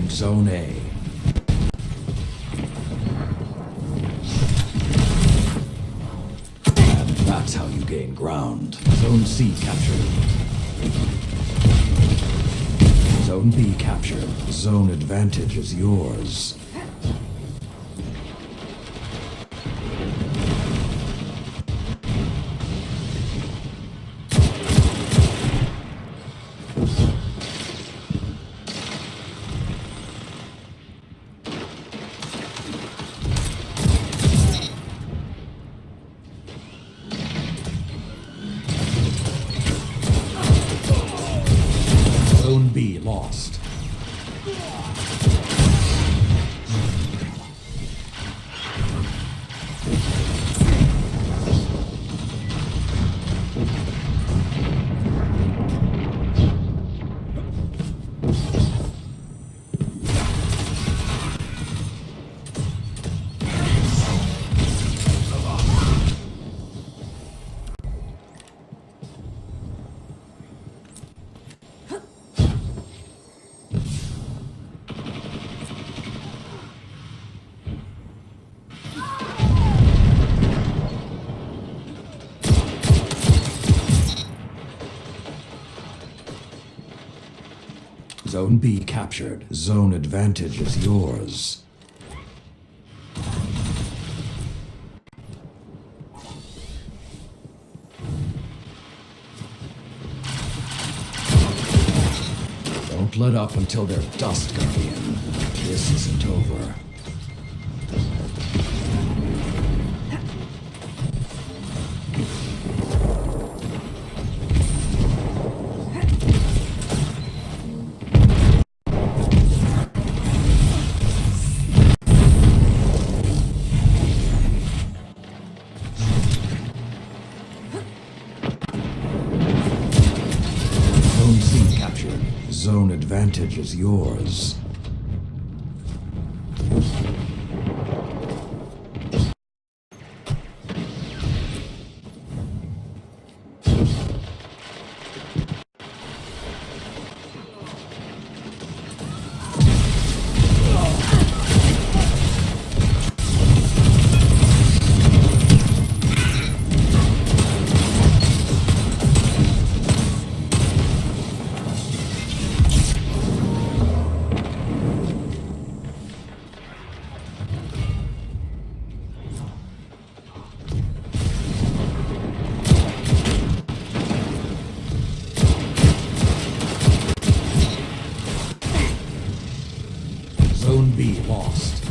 Capturing Zone A. And that's how you gain ground. Zone C captured. Zone B captured. Zone advantage is yours. Zone B lost. Zone B captured. Zone advantage is yours. Don't let up until they're dust, Guardian. This isn't over. Zone C captured. Zone advantage is yours. Zone B lost.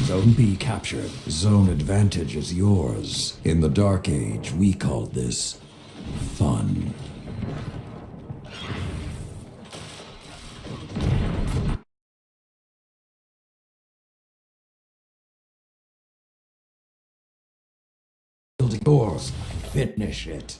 Zone B captured. Zone advantage is yours. In the Dark Age, we called this fun. Build yours. Finish it.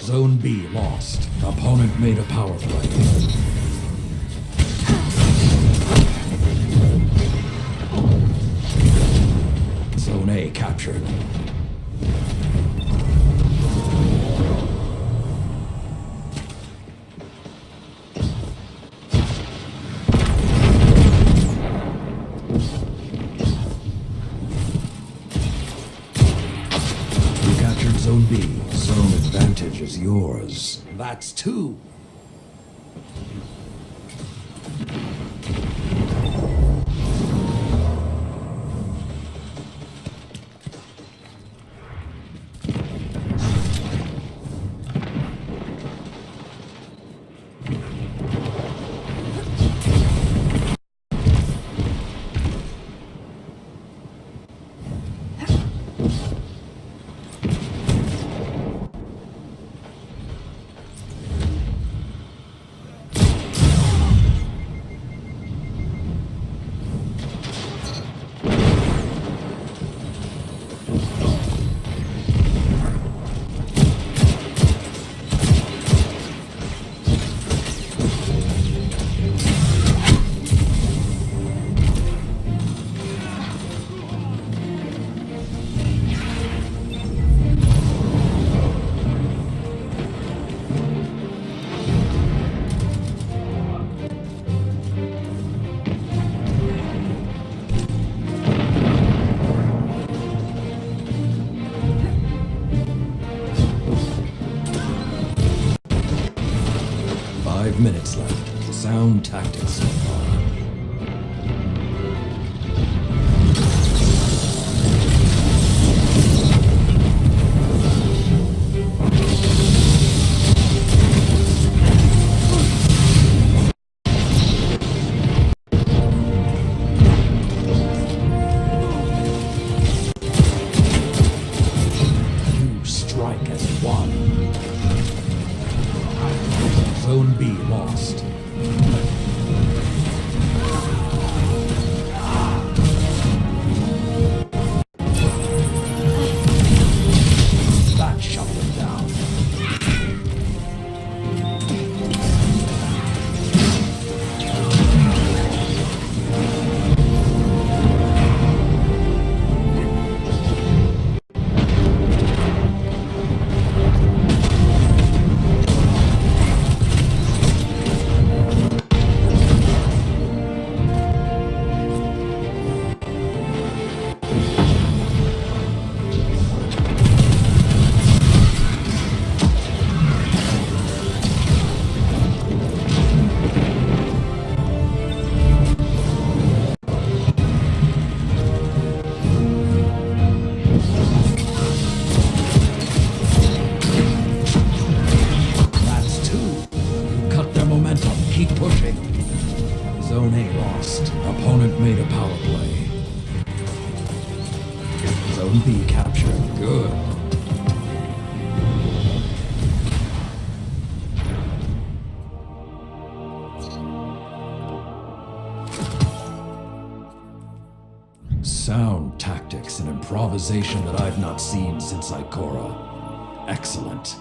Zone B lost. Opponent made a power play. Zone A captured. Zone B. Zone advantage is yours. That's two. Minutes left. Sound tactics so far. You strike as one. Zone B lost. That shut them down. Keep pushing. Zone A lost. Opponent made a power play. Zone B captured. Good. Sound tactics and improvisation that I've not seen since Ikora. Excellent.